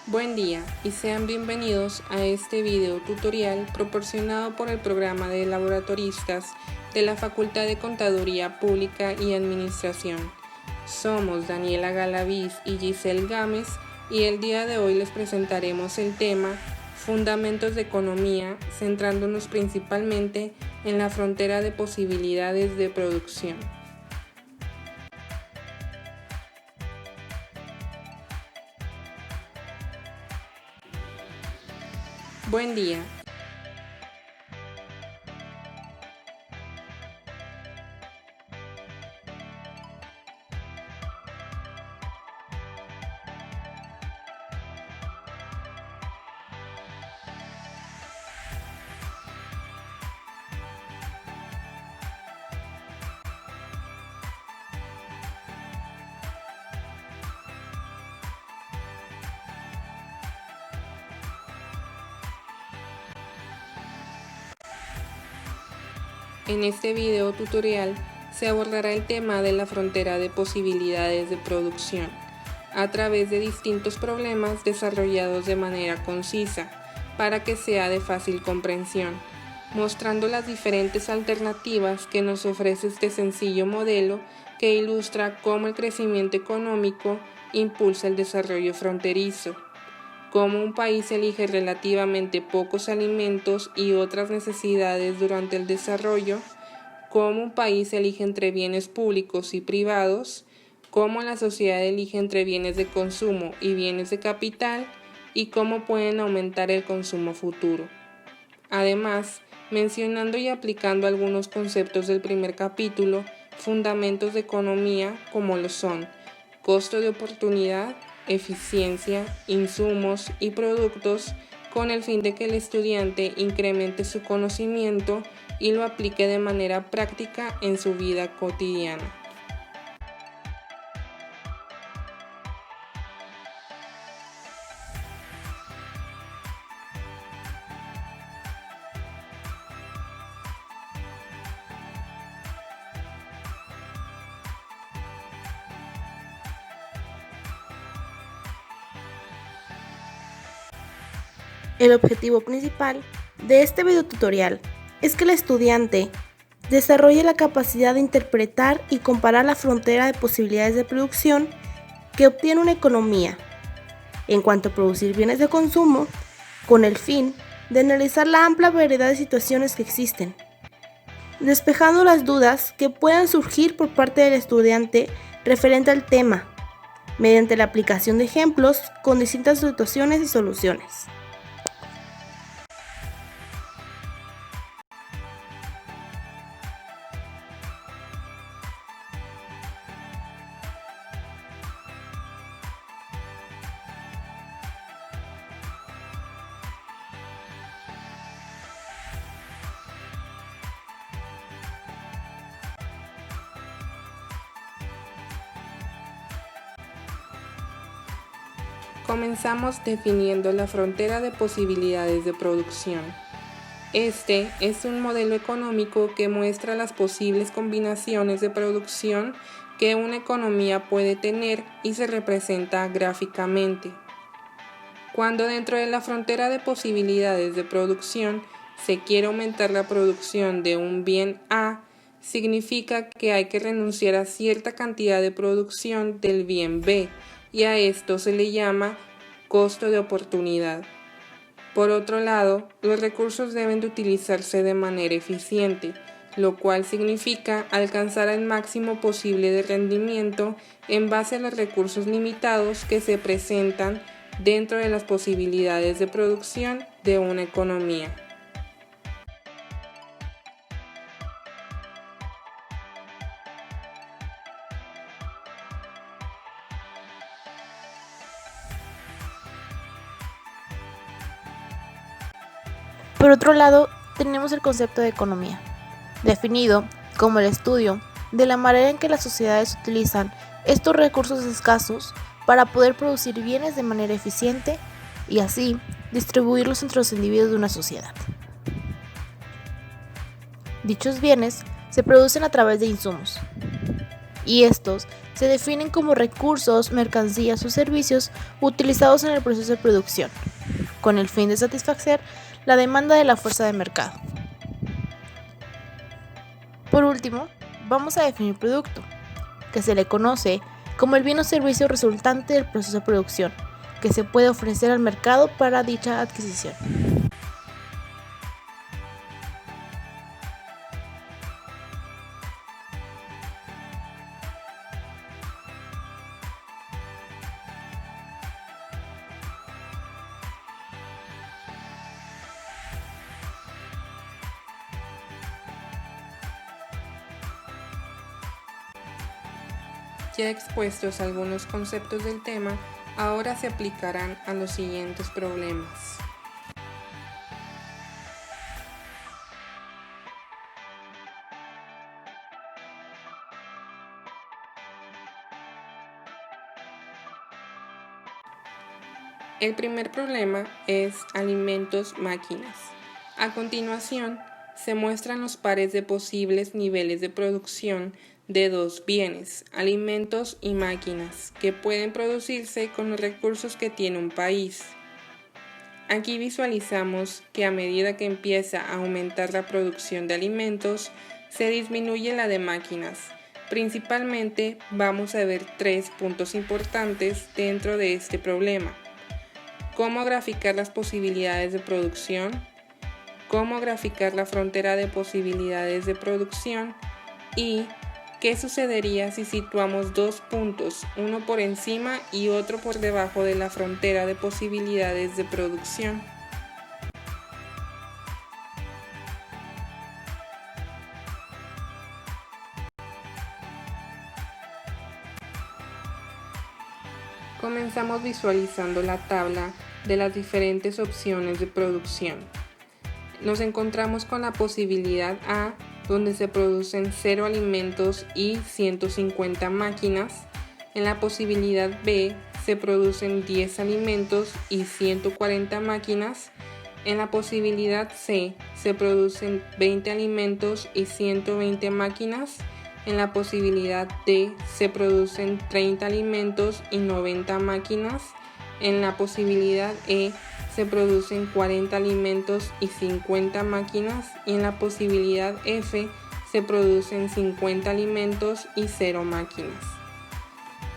Buen día y sean bienvenidos a este video tutorial proporcionado por el programa de laboratoristas de la Facultad de Contaduría Pública y Administración. Somos Daniela Galaviz y Giselle Gámez y el día de hoy les presentaremos el tema Fundamentos de Economía, centrándonos principalmente en la frontera de posibilidades de producción. Buen día. En este video tutorial se abordará el tema de la frontera de posibilidades de producción a través de distintos problemas desarrollados de manera concisa para que sea de fácil comprensión, mostrando las diferentes alternativas que nos ofrece este sencillo modelo que ilustra cómo el crecimiento económico impulsa el desarrollo fronterizo, cómo un país elige relativamente pocos alimentos y otras necesidades durante el desarrollo, cómo un país elige entre bienes públicos y privados, cómo la sociedad elige entre bienes de consumo y bienes de capital y cómo pueden aumentar el consumo futuro. Además, mencionando y aplicando algunos conceptos del primer capítulo, fundamentos de economía como lo son costo de oportunidad, eficiencia, insumos y productos, con el fin de que el estudiante incremente su conocimiento y lo aplique de manera práctica en su vida cotidiana. El objetivo principal de este video tutorial es que el estudiante desarrolle la capacidad de interpretar y comparar la frontera de posibilidades de producción que obtiene una economía en cuanto a producir bienes de consumo, con el fin de analizar la amplia variedad de situaciones que existen, despejando las dudas que puedan surgir por parte del estudiante referente al tema, mediante la aplicación de ejemplos con distintas situaciones y soluciones. Comenzamos definiendo la frontera de posibilidades de producción. Este es un modelo económico que muestra las posibles combinaciones de producción que una economía puede tener y se representa gráficamente. Cuando dentro de la frontera de posibilidades de producción se quiere aumentar la producción de un bien A, significa que hay que renunciar a cierta cantidad de producción del bien B, y a esto se le llama costo de oportunidad. Por otro lado, los recursos deben de utilizarse de manera eficiente, lo cual significa alcanzar el máximo posible de rendimiento en base a los recursos limitados que se presentan dentro de las posibilidades de producción de una economía. Por otro lado, tenemos el concepto de economía, definido como el estudio de la manera en que las sociedades utilizan estos recursos escasos para poder producir bienes de manera eficiente y así distribuirlos entre los individuos de una sociedad. Dichos bienes se producen a través de insumos, y estos se definen como recursos, mercancías o servicios utilizados en el proceso de producción, con el fin de satisfacer la demanda de la fuerza de mercado. Por último, vamos a definir producto, que se le conoce como el bien o servicio resultante del proceso de producción, que se puede ofrecer al mercado para dicha adquisición. Ya expuestos algunos conceptos del tema, ahora se aplicarán a los siguientes problemas. El primer problema es alimentos máquinas. A continuación, se muestran los pares de posibles niveles de producción de dos bienes, alimentos y máquinas, que pueden producirse con los recursos que tiene un país. Aquí visualizamos que a medida que empieza a aumentar la producción de alimentos, se disminuye la de máquinas. Principalmente vamos a ver tres puntos importantes dentro de este problema. Cómo graficar las posibilidades de producción, cómo graficar la frontera de posibilidades de producción y qué sucedería si situamos dos puntos, uno por encima y otro por debajo de la frontera de posibilidades de producción. Comenzamos visualizando la tabla de las diferentes opciones de producción. Nos encontramos con la posibilidad A, donde se producen 0 alimentos y 150 máquinas. En la posibilidad B se producen 10 alimentos y 140 máquinas. En la posibilidad C se producen 20 alimentos y 120 máquinas. En la posibilidad D se producen 30 alimentos y 90 máquinas. En la posibilidad E se producen 40 alimentos y 50 máquinas. Y en la posibilidad F se producen 50 alimentos y 0 máquinas.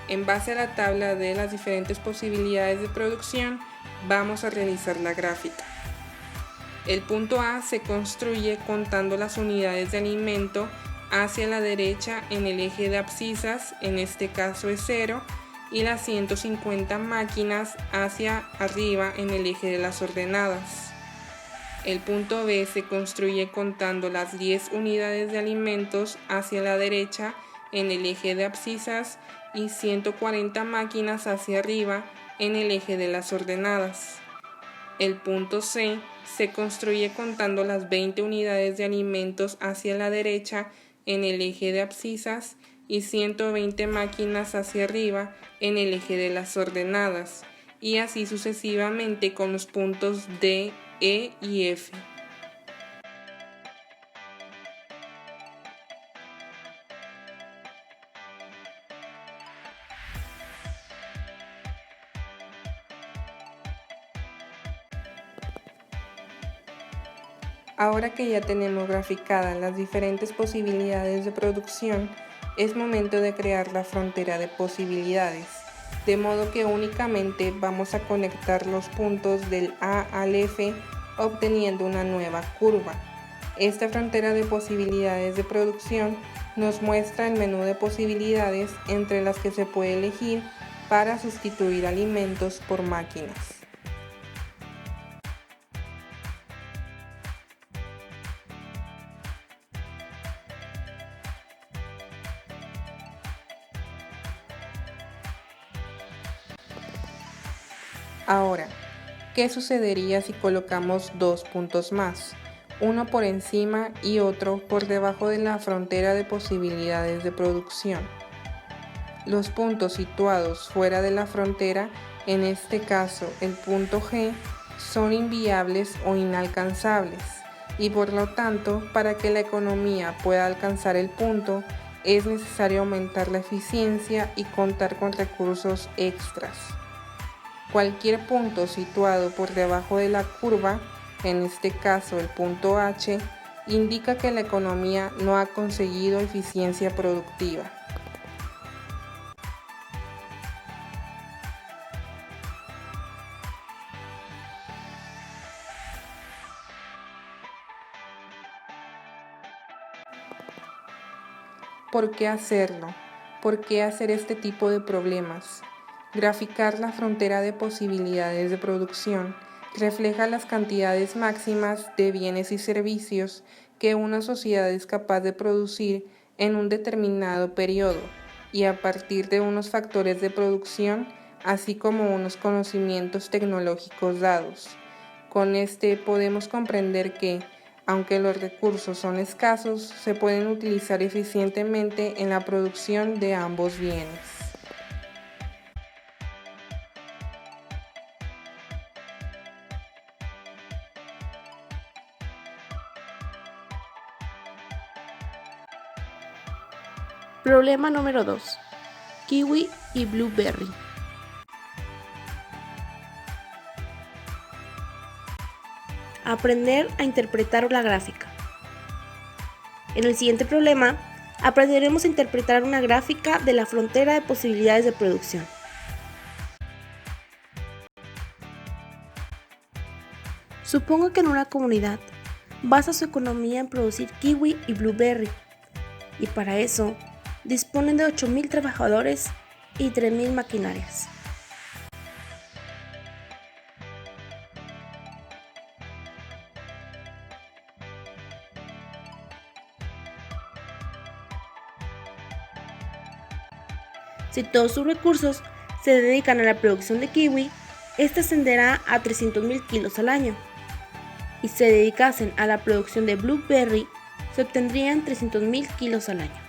En base a la tabla de las diferentes posibilidades de producción, vamos a realizar la gráfica. El punto A se construye contando las unidades de alimento hacia la derecha en el eje de abscisas, en este caso es 0, y las 150 máquinas hacia arriba en el eje de las ordenadas. El punto B se construye contando las 10 unidades de alimentos hacia la derecha en el eje de abscisas y 140 máquinas hacia arriba en el eje de las ordenadas. El punto C se construye contando las 20 unidades de alimentos hacia la derecha en el eje de abscisas y 120 máquinas hacia arriba en el eje de las ordenadas, y así sucesivamente con los puntos D, E y F. Ahora que ya tenemos graficadas las diferentes posibilidades de producción, es momento de crear la frontera de posibilidades, de modo que únicamente vamos a conectar los puntos del A al F obteniendo una nueva curva. Esta frontera de posibilidades de producción nos muestra el menú de posibilidades entre las que se puede elegir para sustituir alimentos por máquinas. Ahora, ¿qué sucedería si colocamos dos puntos más, uno por encima y otro por debajo de la frontera de posibilidades de producción? Los puntos situados fuera de la frontera, en este caso el punto G, son inviables o inalcanzables, y por lo tanto, para que la economía pueda alcanzar el punto, es necesario aumentar la eficiencia y contar con recursos extras. Cualquier punto situado por debajo de la curva, en este caso el punto H, indica que la economía no ha conseguido eficiencia productiva. ¿Por qué hacerlo? ¿Por qué hacer este tipo de problemas? Graficar la frontera de posibilidades de producción refleja las cantidades máximas de bienes y servicios que una sociedad es capaz de producir en un determinado periodo y a partir de unos factores de producción, así como unos conocimientos tecnológicos dados. Con este podemos comprender que, aunque los recursos son escasos, se pueden utilizar eficientemente en la producción de ambos bienes. Problema número 2. Kiwi y Blueberry. Aprender a interpretar la gráfica. En el siguiente problema, aprenderemos a interpretar una gráfica de la frontera de posibilidades de producción. Supongo que en una comunidad basa su economía en producir kiwi y blueberry, y para eso disponen de 8.000 trabajadores y 3.000 maquinarias. Si todos sus recursos se dedican a la producción de kiwi, este ascenderá a 300.000 kilos al año. Y si se dedicasen a la producción de blueberry, se obtendrían 300.000 kilos al año.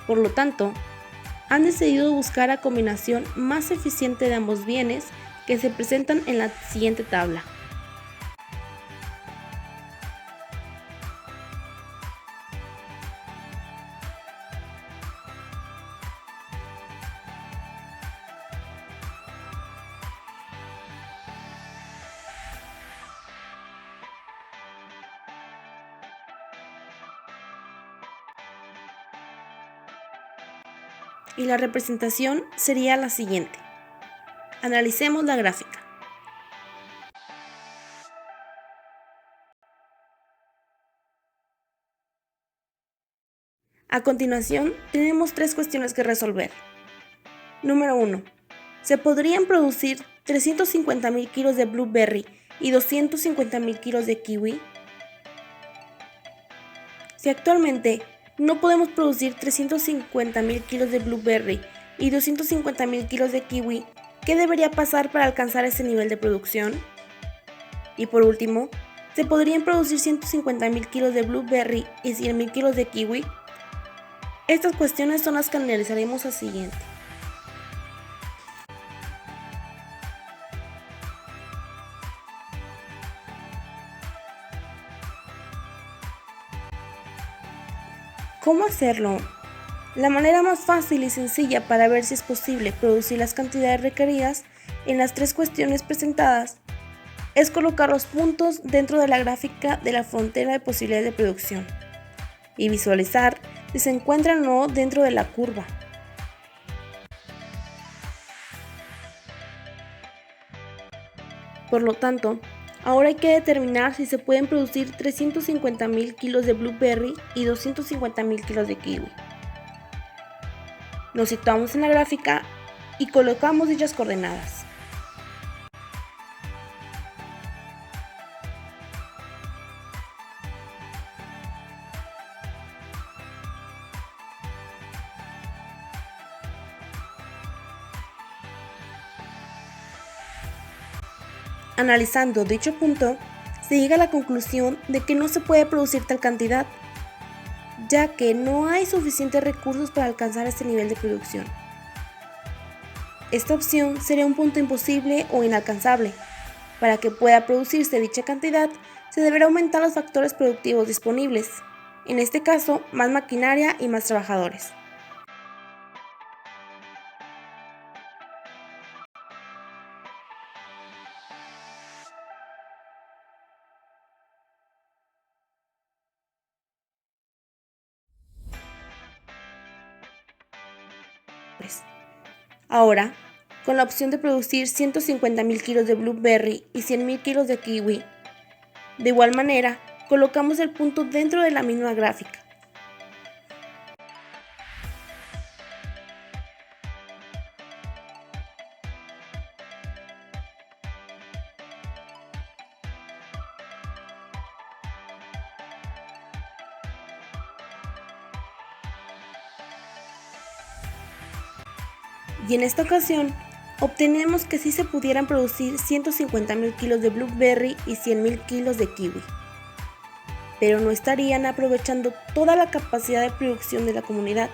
Por lo tanto, han decidido buscar la combinación más eficiente de ambos bienes que se presentan en la siguiente tabla. Y la representación sería la siguiente. Analicemos la gráfica. A continuación, tenemos 3 cuestiones que resolver. Número 1. ¿Se podrían producir 350.000 kilos de blueberry y 250.000 kilos de kiwi? Si actualmente no podemos producir 350.000 kilos de blueberry y 250.000 kilos de kiwi, ¿qué debería pasar para alcanzar ese nivel de producción? Y por último, ¿se podrían producir 150.000 kilos de blueberry y 100.000 kilos de kiwi? Estas cuestiones son las que analizaremos a siguiente. ¿Cómo hacerlo? La manera más fácil y sencilla para ver si es posible producir las cantidades requeridas en las 3 cuestiones presentadas es colocar los puntos dentro de la gráfica de la frontera de posibilidades de producción y visualizar si se encuentran o no dentro de la curva. Por lo tanto, ahora hay que determinar si se pueden producir 350.000 kilos de blueberry y 250.000 kilos de kiwi. Nos situamos en la gráfica y colocamos dichas coordenadas. Analizando dicho punto, se llega a la conclusión de que no se puede producir tal cantidad, ya que no hay suficientes recursos para alcanzar este nivel de producción. Esta opción sería un punto imposible o inalcanzable. Para que pueda producirse dicha cantidad, se deberá aumentar los factores productivos disponibles, en este caso más maquinaria y más trabajadores. Ahora, con la opción de producir 150.000 kilos de blueberry y 100.000 kilos de kiwi, de igual manera, colocamos el punto dentro de la misma gráfica. Y en esta ocasión, obtenemos que sí se pudieran producir 150.000 kilos de blueberry y 100.000 kilos de kiwi, pero no estarían aprovechando toda la capacidad de producción de la comunidad,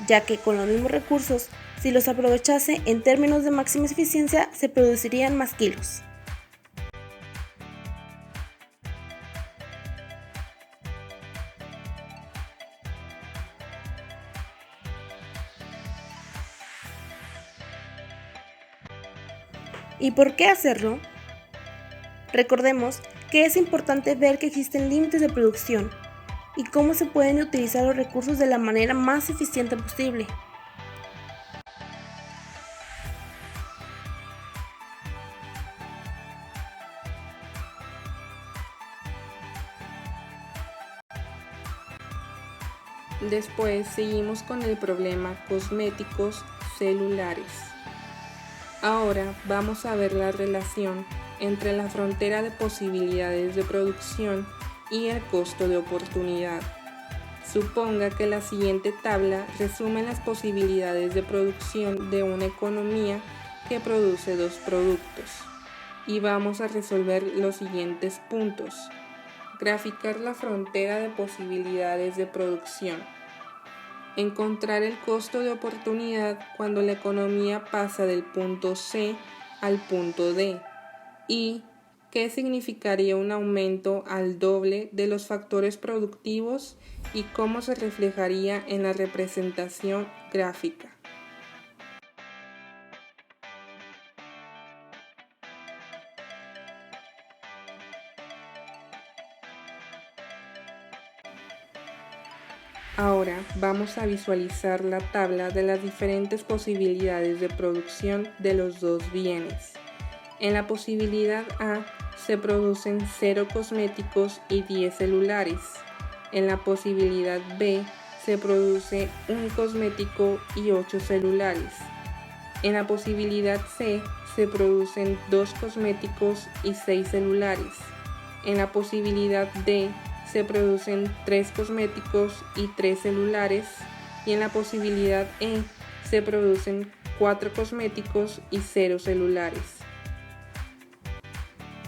ya que con los mismos recursos, si los aprovechase en términos de máxima eficiencia, se producirían más kilos. ¿Y por qué hacerlo? Recordemos que es importante ver que existen límites de producción y cómo se pueden utilizar los recursos de la manera más eficiente posible. Después seguimos con el problema cosméticos celulares. Ahora vamos a ver la relación entre la frontera de posibilidades de producción y el costo de oportunidad. Suponga que la siguiente tabla resume las posibilidades de producción de una economía que produce dos productos. Y vamos a resolver los siguientes puntos. Graficar la frontera de posibilidades de producción. Encontrar el costo de oportunidad cuando la economía pasa del punto C al punto D. Y qué significaría un aumento al doble de los factores productivos y cómo se reflejaría en la representación gráfica. Ahora vamos a visualizar la tabla de las diferentes posibilidades de producción de los dos bienes. En la posibilidad A se producen 0 cosméticos y 10 celulares. En la posibilidad B se produce 1 cosmético y 8 celulares. En la posibilidad C se producen 2 cosméticos y 6 celulares. En la posibilidad D se producen 3 cosméticos y 3 celulares. Y en la posibilidad E se producen 4 cosméticos y 0 celulares.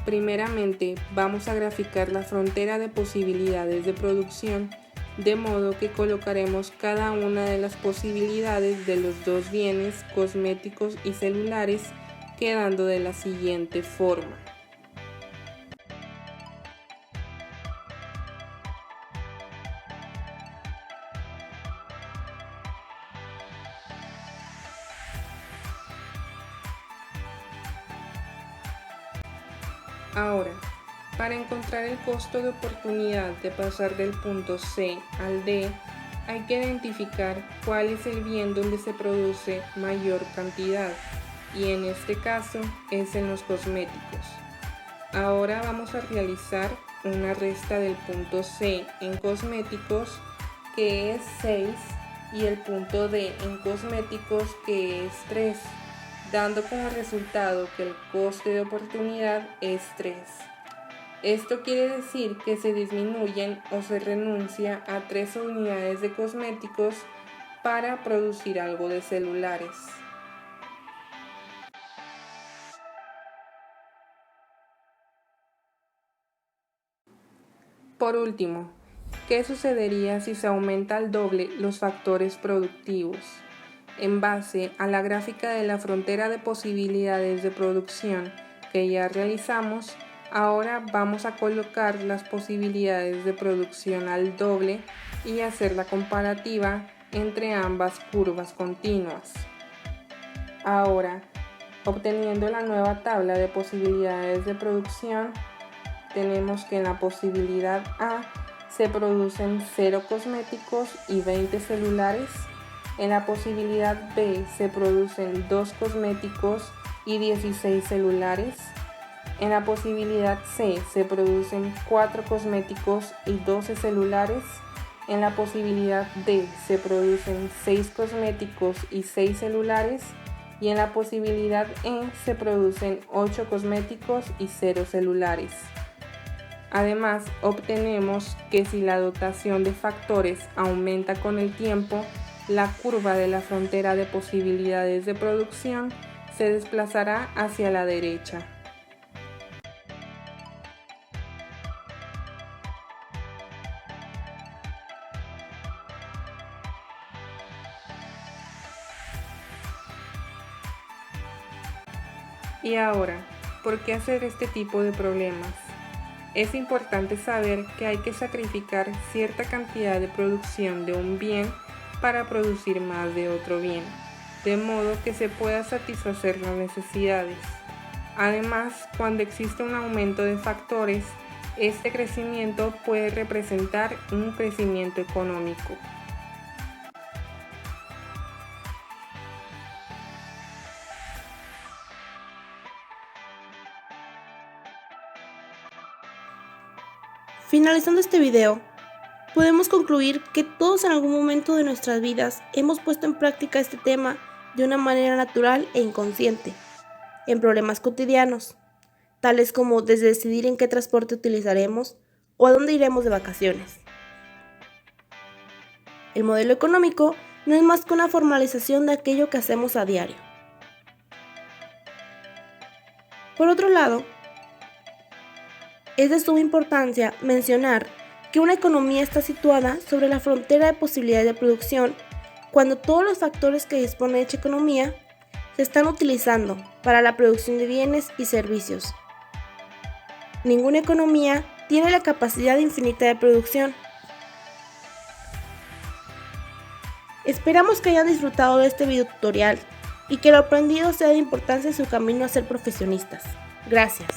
Primeramente, vamos a graficar la frontera de posibilidades de producción, de modo que colocaremos cada una de las posibilidades de los dos bienes cosméticos y celulares, quedando de la siguiente forma. Ahora, para encontrar el costo de oportunidad de pasar del punto C al D, hay que identificar cuál es el bien donde se produce mayor cantidad, y en este caso es en los cosméticos. Ahora vamos a realizar una resta del punto C en cosméticos, que es 6, y el punto D en cosméticos, que es 3. Dando como resultado que el coste de oportunidad es 3. Esto quiere decir que se disminuyen o se renuncia a 3 unidades de cosméticos para producir algo de celulares. Por último, ¿qué sucedería si se aumenta al doble los factores productivos? En base a la gráfica de la frontera de posibilidades de producción que ya realizamos, Ahora vamos a colocar las posibilidades de producción al doble y hacer la comparativa entre ambas curvas continuas. Ahora, obteniendo la nueva tabla de posibilidades de producción, tenemos que en la posibilidad A se producen 0 cosméticos y 20 celulares. En la posibilidad B se producen 2 cosméticos y 16 celulares. En la posibilidad C se producen 4 cosméticos y 12 celulares. En la posibilidad D se producen 6 cosméticos y 6 celulares. Y en la posibilidad E se producen 8 cosméticos y 0 celulares. Además, obtenemos que si la dotación de factores aumenta con el tiempo, la curva de la frontera de posibilidades de producción se desplazará hacia la derecha. Y ahora, ¿por qué hacer este tipo de problemas? Es importante saber que hay que sacrificar cierta cantidad de producción de un bien para producir más de otro bien, de modo que se pueda satisfacer las necesidades. Además, cuando existe un aumento de factores, este crecimiento puede representar un crecimiento económico. Finalizando este video, podemos concluir que todos en algún momento de nuestras vidas hemos puesto en práctica este tema de una manera natural e inconsciente, en problemas cotidianos, tales como desde decidir en qué transporte utilizaremos o a dónde iremos de vacaciones. El modelo económico no es más que una formalización de aquello que hacemos a diario. Por otro lado, es de suma importancia mencionar que una economía está situada sobre la frontera de posibilidades de producción cuando todos los factores que dispone dicha economía se están utilizando para la producción de bienes y servicios. Ninguna economía tiene la capacidad infinita de producción. Esperamos que hayan disfrutado de este video tutorial y que lo aprendido sea de importancia en su camino a ser profesionistas. Gracias.